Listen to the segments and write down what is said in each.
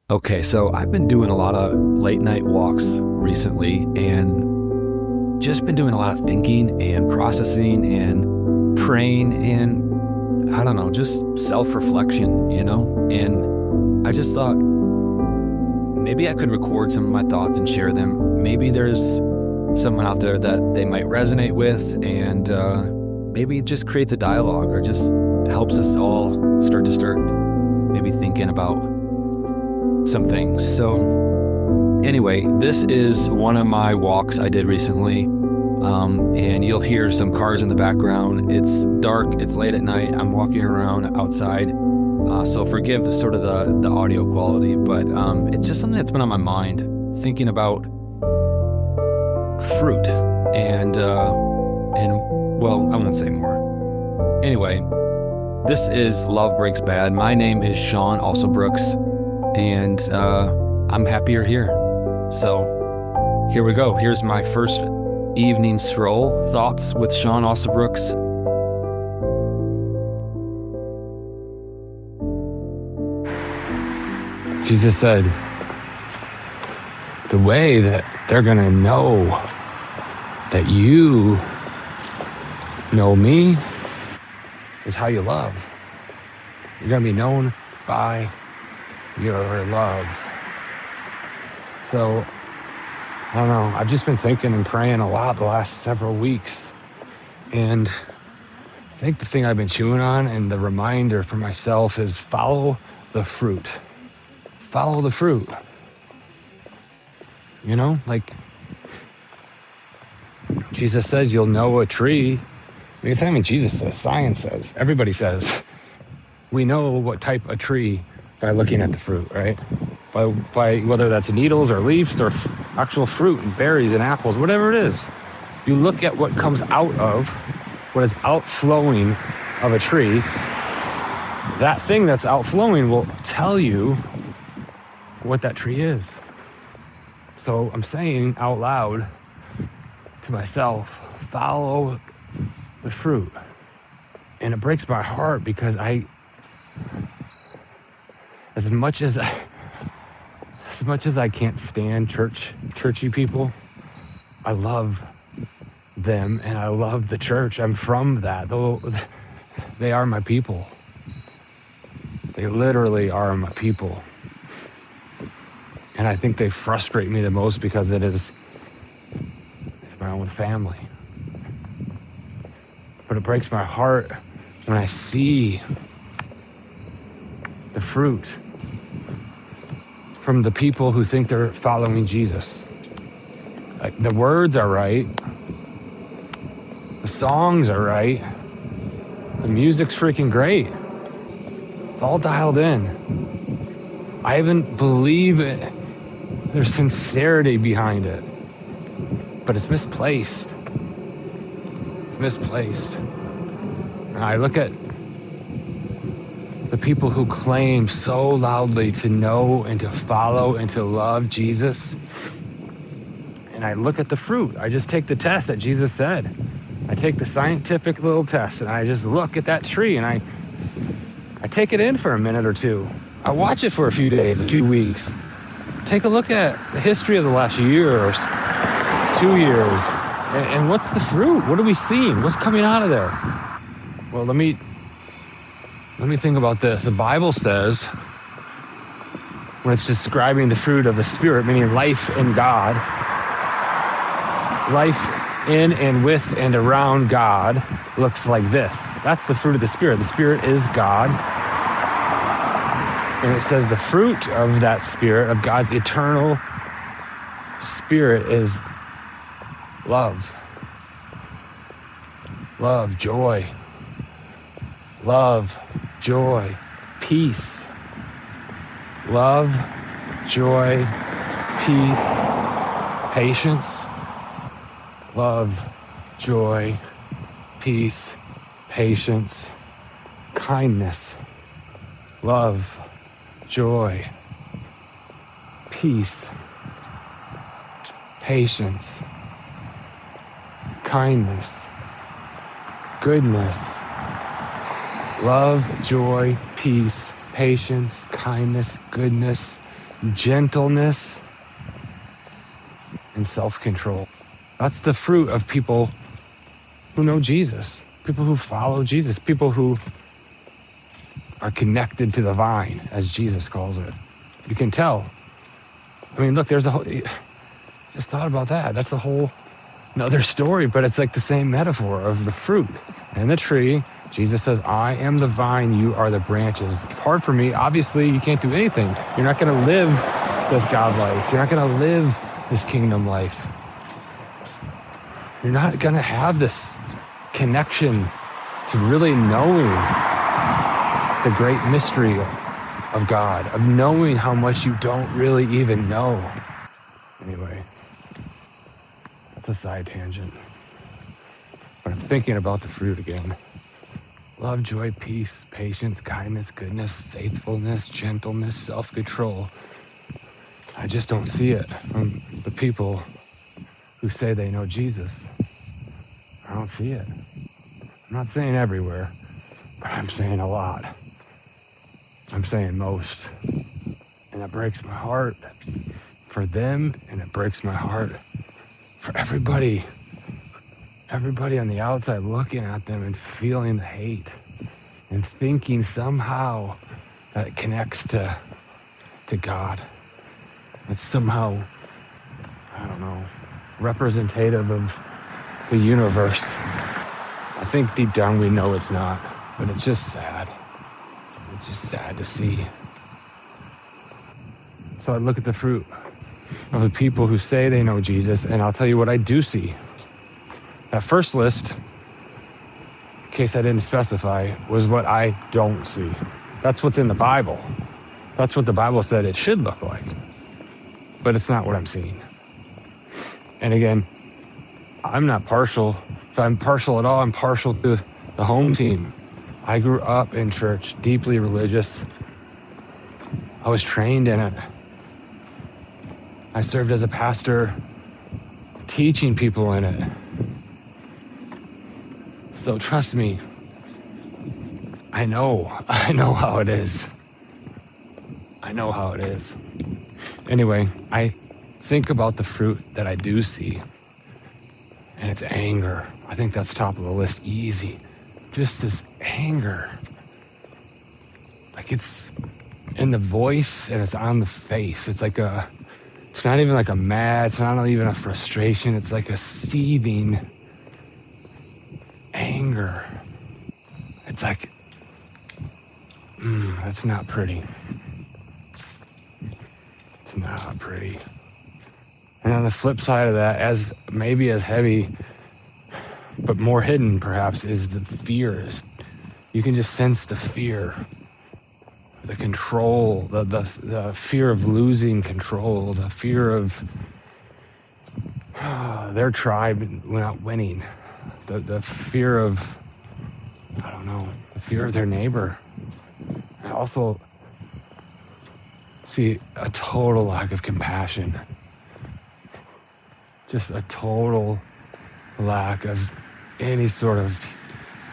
Okay, so I've been doing a lot of late night walks recently and just been doing a lot of thinking and processing and praying and I don't know, just self-reflection, And I just thought maybe I could record some of my thoughts and share them. Maybe there's someone out there that they might resonate with and maybe it just creates a dialogue or just helps us all start maybe thinking about some things. So anyway, this is one of my walks I did recently, and you'll hear some cars in the background. It's dark, it's late at night, I'm walking around outside, so forgive sort of the audio quality, but it's just something that's been on my mind, thinking about fruit, and well, I won't say more. Anyway, this is Love Breaks Bad. My name is Sean, also Brooks, and I'm happy you're here. So here we go. Here's my first evening stroll thoughts with Sean Brooks. Jesus said, the way that they're going to know that you know me is how you love. You're going to be known by your love. So, I don't know, I've just been thinking and praying a lot the last several weeks. And I think the thing I've been chewing on and the reminder for myself is follow the fruit. Follow the fruit. Like Jesus says, you'll know a tree. It's not even Jesus says, science says, everybody says. We know what type of tree by looking at the fruit, right? By whether that's needles or leaves or actual fruit and berries and apples, whatever it is. You look at what comes out of, what is outflowing of a tree. That thing that's outflowing will tell you what that tree is. So I'm saying out loud to myself, follow the fruit. And it breaks my heart because as much as I can't stand churchy people, I love them and I love the church. I'm from that. Though they are my people. They literally are my people. And I think they frustrate me the most because it's my own family. But it breaks my heart when I see the fruit from the people who think they're following Jesus. Like, the words are right. The songs are right. The music's freaking great. It's all dialed in. I even believe it. There's sincerity behind it. But it's misplaced. It's misplaced. And I look at the people who claim so loudly to know and to follow and to love Jesus. And I look at the fruit. I just take the test that Jesus said. I take the scientific little test and I just look at that tree and I take it in for a minute or two. I watch it for a few days, a few weeks. Take a look at the history of the last year or 2 years. And what's the fruit? What are we seeing? What's coming out of there? Well, let me think about this. The Bible says, when it's describing the fruit of the Spirit, meaning life in God, life in and with and around God looks like this. That's the fruit of the Spirit. The Spirit is God. And it says the fruit of that Spirit, of God's eternal Spirit, is love. Love, joy. Love, joy, peace. Love, joy, peace, patience. Love, joy, peace, patience, kindness. Love, joy, peace, patience, kindness, goodness. Love, joy, peace, patience, kindness, goodness, gentleness, and self-control. That's the fruit of people who know Jesus, people who follow Jesus, people who are connected to the vine, as Jesus calls it. You can tell. I mean, look, there's a whole, just thought about that. That's a whole another story, but it's like the same metaphor of the fruit and the tree. Jesus says, I am the vine, you are the branches. Apart from me, obviously, you can't do anything. You're not going to live this God life. You're not going to live this kingdom life. You're not going to have this connection to really knowing the great mystery of God, of knowing how much you don't really even know. Anyway, that's a side tangent. But I'm thinking about the fruit again. Love, joy, peace, patience, kindness, goodness, faithfulness, gentleness, self-control. I just don't see it from the people who say they know Jesus. I don't see it. I'm not saying everywhere, but I'm saying a lot. I'm saying most. And it breaks my heart for them, and it breaks my heart for everybody on the outside looking at them and feeling the hate and thinking somehow that it connects to God. It's somehow, I don't know, representative of the universe. I think deep down we know it's not, but it's just sad. It's just sad to see. So I look at the fruit of the people who say they know Jesus, and I'll tell you what I do see. That first list, in case I didn't specify, was what I don't see. That's what's in the Bible. That's what the Bible said it should look like. But it's not what I'm seeing. And again, I'm not partial. If I'm partial at all, I'm partial to the home team. I grew up in church, deeply religious. I was trained in it. I served as a pastor, teaching people in it. So trust me, I know how it is. I know how it is. Anyway, I think about the fruit that I do see, and it's anger. I think that's top of the list, easy. Just this anger. Like it's in the voice and it's on the face. It's not even like a mad, it's not even a frustration. It's like a seething anger. It's like, that's not pretty. It's not pretty. And on the flip side of that, as heavy, but more hidden perhaps, is the fears. You can just sense the fear, the control, the fear of losing control, the fear of their tribe not winning, the fear of, I don't know, the fear of their neighbor. I also see a total lack of compassion. Just a total lack of any sort of,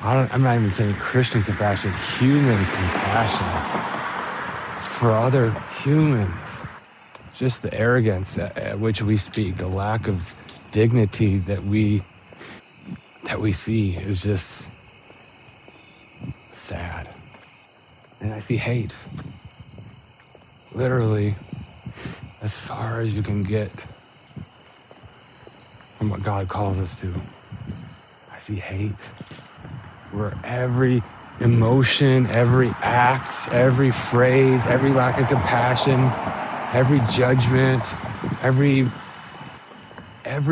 I'm not even saying Christian compassion, human compassion for other humans. Just the arrogance at which we speak, the lack of dignity that we see is just sad. And I see hate. Literally, as far as you can get from what God calls us to. I see hate. Where every emotion, every act, every phrase, every lack of compassion, every judgment, every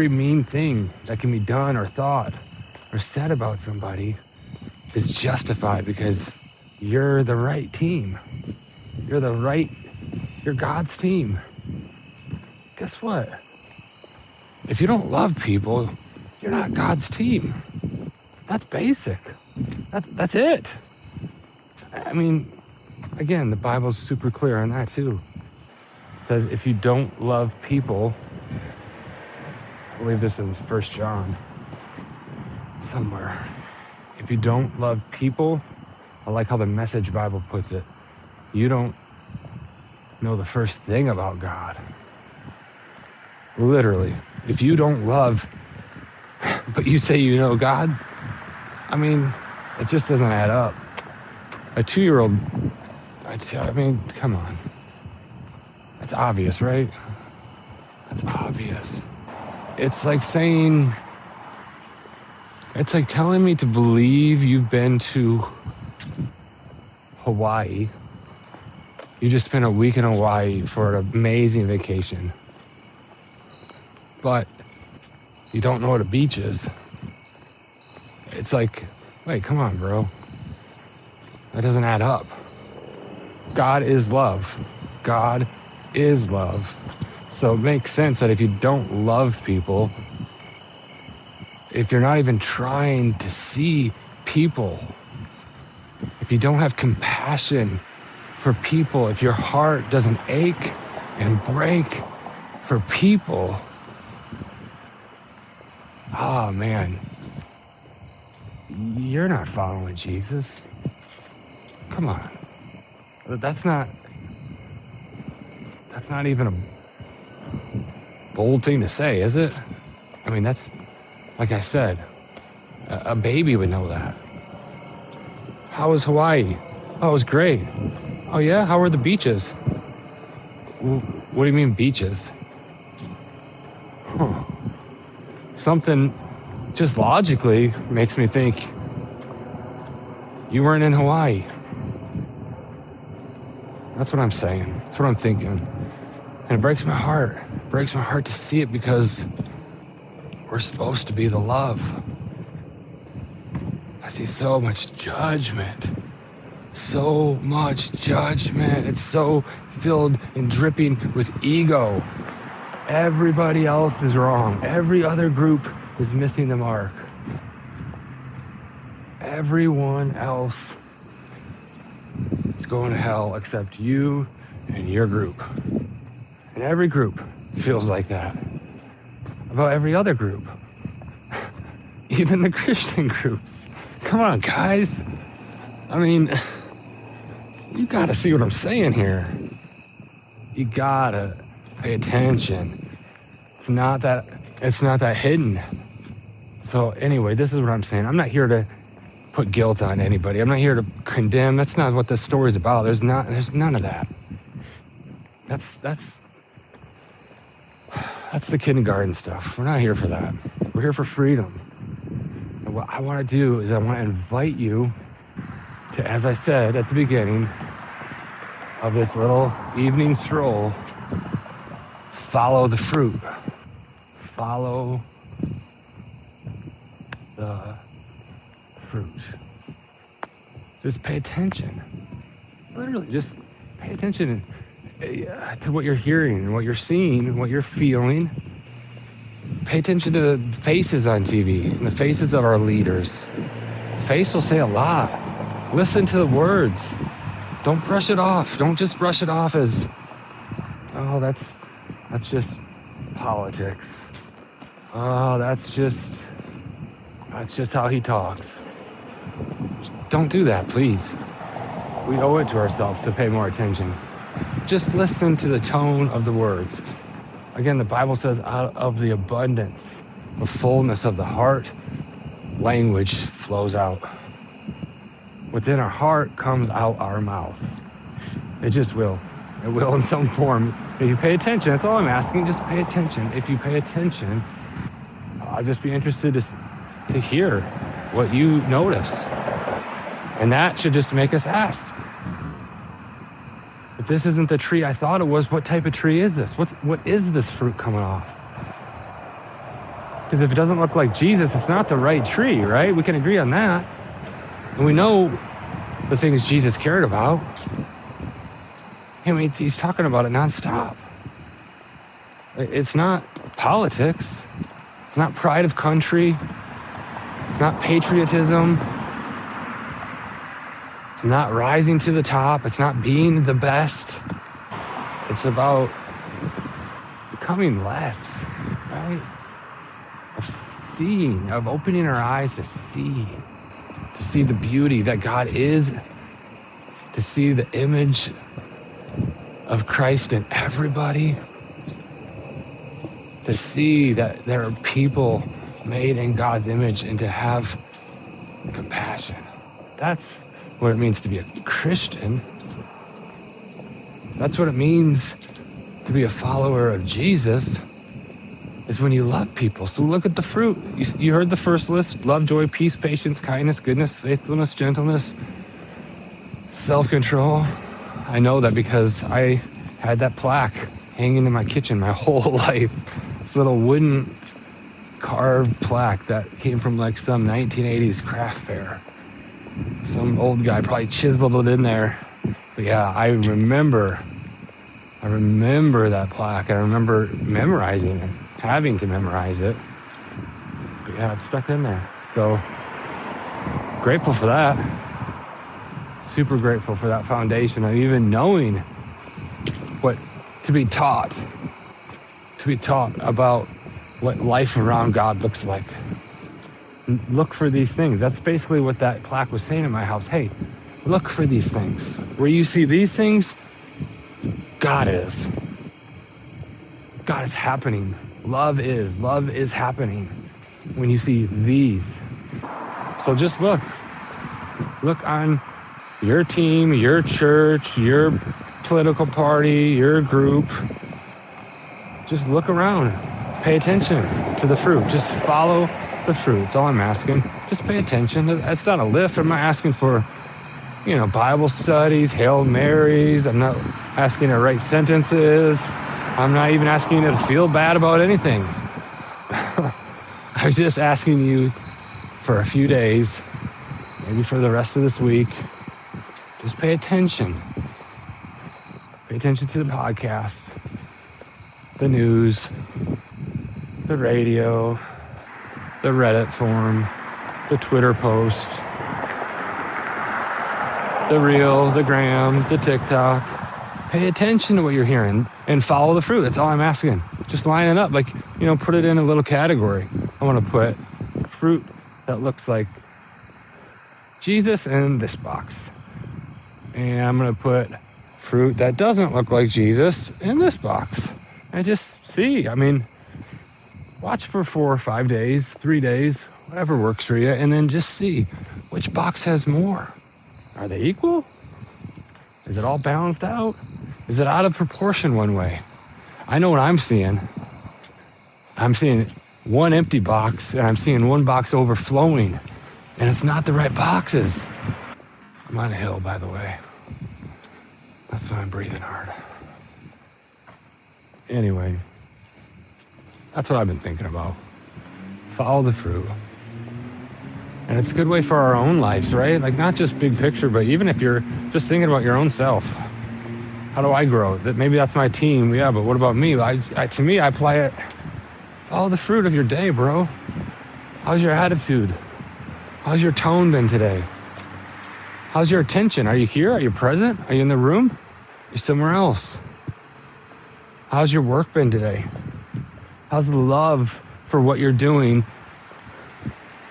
mean thing that can be done or thought or said about somebody is justified because you're the right team. You're God's team. Guess what? If you don't love people, you're not God's team. That's basic. That's it. I mean, again, the Bible's super clear on that too. It says if you don't love people, I believe this is 1 John somewhere. If you don't love people, I like how the Message Bible puts it, you don't know the first thing about God. Literally. If you don't love, but you say you know God, I mean, it just doesn't add up. A 2-year-old, I mean, come on. It's obvious, right? It's obvious. It's like saying, it's like telling me to believe you've been to Hawaii. You just spent a week in Hawaii for an amazing vacation. But you don't know what a beach is. It's like, wait, come on, bro. That doesn't add up. God is love. God is love. So it makes sense that if you don't love people, if you're not even trying to see people, if you don't have compassion for people, if your heart doesn't ache and break for people, oh man, you're not following Jesus. Come on. That's not even a bold thing to say, is it? I mean, that's, like I said, a baby would know that. How was Hawaii? Oh, it was great. Oh yeah? How were the beaches? What do you mean beaches? Huh. Something just logically makes me think you weren't in Hawaii. That's what I'm saying. That's what I'm thinking. And it breaks my heart. It breaks my heart to see it because we're supposed to be the love. I see so much judgment. So much judgment. It's so filled and dripping with ego. Everybody else is wrong. Every other group is missing the mark. Everyone else is going to hell except you and your group. And every group feels like that about every other group. Even the Christian groups. Come on, guys. I mean, you gotta see what I'm saying here. You gotta pay attention. It's not that hidden. So anyway, this is what I'm saying. I'm not here to put guilt on anybody. I'm not here to condemn. That's not what this story's about. There's none of that. That's the kindergarten stuff. We're not here for that. We're here for freedom. And what I want to do is I want to invite you to, as I said at the beginning of this little evening stroll, follow the fruit. Follow the fruit. Just pay attention. Literally, just pay attention to what you're hearing and what you're seeing and what you're feeling. Pay attention to the faces on TV and the faces of our leaders. Face will say a lot. Listen to the words. Don't brush it off. Don't just brush it off as, oh, that's just politics. Oh, that's just how he talks. Don't do that, please. We owe it to ourselves to pay more attention. Just listen to the tone of the words. Again, the Bible says out of the abundance, the fullness of the heart, language flows out. What's in our heart comes out our mouths. It just will. It will in some form. If you pay attention, that's all I'm asking, just pay attention. If you pay attention, I'd just be interested to hear what you notice. And that should just make us ask. If this isn't the tree I thought it was, what type of tree is this? What is this fruit coming off? Because if it doesn't look like Jesus, it's not the right tree, right? We can agree on that. And we know the things Jesus cared about. I mean, he's talking about it nonstop. It's not politics. It's not pride of country. It's not patriotism. It's not rising to the top. It's not being the best. It's about becoming less, right? Of seeing, of opening our eyes to see the beauty that God is, to see the image of Christ in everybody, to see that there are people made in God's image and to have compassion. That's what it means to be a Christian. That's what it means to be a follower of Jesus, is when you love people. So look at the fruit. You heard the first list: love, joy, peace, patience, kindness, goodness, faithfulness, gentleness, self-control. I know that because I had that plaque hanging in my kitchen my whole life. This little wooden carved plaque that came from like some 1980s craft fair. Some old guy probably chiseled it in there. But yeah, I remember that plaque. I remember memorizing it, having to memorize it. But yeah, it's stuck in there. So grateful for that. Super grateful for that foundation of even knowing what to be taught about what life around God looks like. Look for these things. That's basically what that plaque was saying in my house. Hey, look for these things. Where you see these things, God is. God is happening. Love is happening when you see these. So just look on your team, your church, your political party, your group. Just look around. Pay attention to the fruit. Just follow the fruit. That's all I'm asking. Just pay attention. That's not a lift. I'm not asking for, Bible studies, Hail Marys. I'm not asking to write sentences. I'm not even asking you to feel bad about anything. I was just asking you for a few days, maybe for the rest of this week, just pay attention. Pay attention to the podcast, the news, the radio, the Reddit forum, the Twitter post, the reel, the gram, the TikTok. Pay attention to what you're hearing and follow the fruit. That's all I'm asking. Just line it up, put it in a little category. I want to put fruit that looks like Jesus in this box. And I'm going to put fruit that doesn't look like Jesus in this box. And just see. Watch for 4 or 5 days, 3 days, whatever works for you, and then just see which box has more. Are they equal? Is it all balanced out? Is it out of proportion one way? I know what I'm seeing. I'm seeing one empty box, and I'm seeing one box overflowing, and it's not the right boxes. I'm on a hill, by the way. That's why I'm breathing hard. Anyway, that's what I've been thinking about. Follow the fruit. And it's a good way for our own lives, right? Not just big picture, but even if you're just thinking about your own self. How do I grow? Maybe that's my team, yeah, but what about me? To me, I apply it. Follow the fruit of your day, bro. How's your attitude? How's your tone been today? How's your attention? Are you here? Are you present? Are you in the room? Are you somewhere else? How's your work been today? How's the love for what you're doing,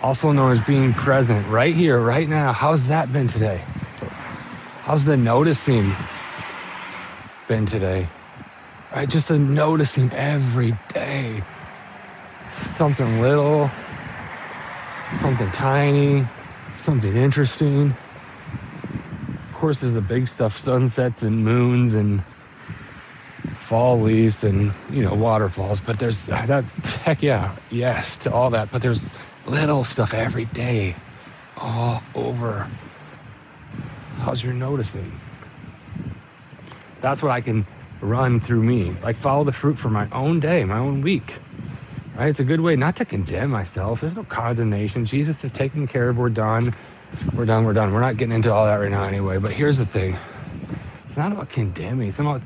also known as being present, right here, right now? How's that been today? How's the noticing been today? Right, just the noticing every day. Something little, something tiny, something interesting. Of course, there's the big stuff, sunsets and moons and fall leaves and, waterfalls. But there's that, heck yeah, yes to all that. But there's little stuff every day, all over. How's your noticing? That's what I can run through me. Follow the fruit for my own day, my own week. Right? It's a good way not to condemn myself. There's no condemnation. Jesus is taken care of. We're done. We're done. We're not getting into all that right now anyway. But here's the thing. It's not about condemning. It's about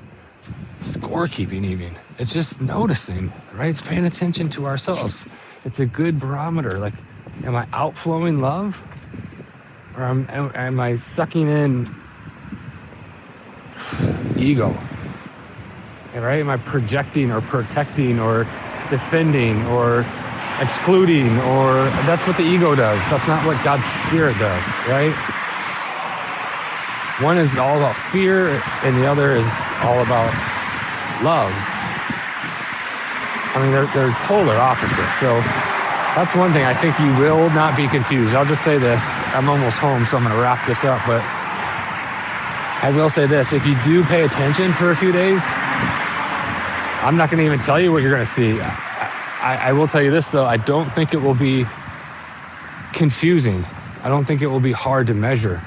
scorekeeping even. It's just noticing, right? It's paying attention to ourselves. It's a good barometer. Am I outflowing love? Or am I sucking in ego? Right? Am I projecting or protecting or defending or excluding? Or that's what the ego does. That's not what God's Spirit does, right? One is all about fear, and the other is all about love. I mean, they're polar opposites. So that's one thing. I think you will not be confused. I'll just say this. I'm almost home, so I'm going to wrap this up. But I will say this. If you do pay attention for a few days, I'm not going to even tell you what you're going to see. I will tell you this, though. I don't think it will be confusing. I don't think it will be hard to measure.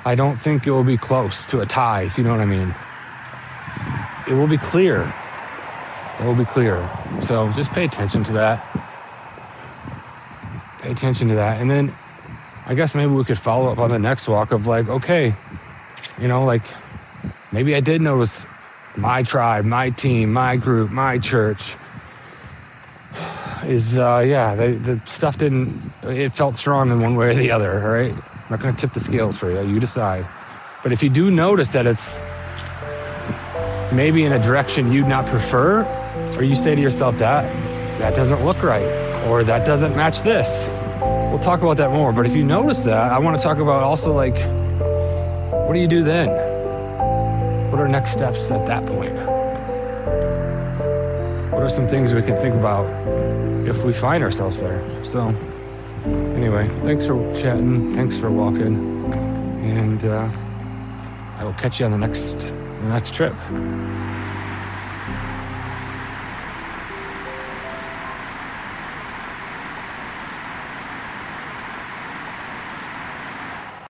I don't think it will be close to a tie, if you know what I mean. It will be clear. It will be clear. So just pay attention to that. Pay attention to that. And then I guess maybe we could follow up on the next walk of like, okay, you know, like maybe I did notice my tribe, my team, my group, my church is, the stuff it felt strong in one way or the other, all right? I'm not going to tip the scales for you. You decide. But if you do notice that it's maybe in a direction you'd not prefer, or you say to yourself that doesn't look right, or that doesn't match this, we'll talk about that more. But if you notice that, I want to talk about also like, what do you do then? What are next steps at that point? What are some things we can think about if we find ourselves there? So anyway, thanks for chatting. Thanks for walking. And I will catch you on the next trip.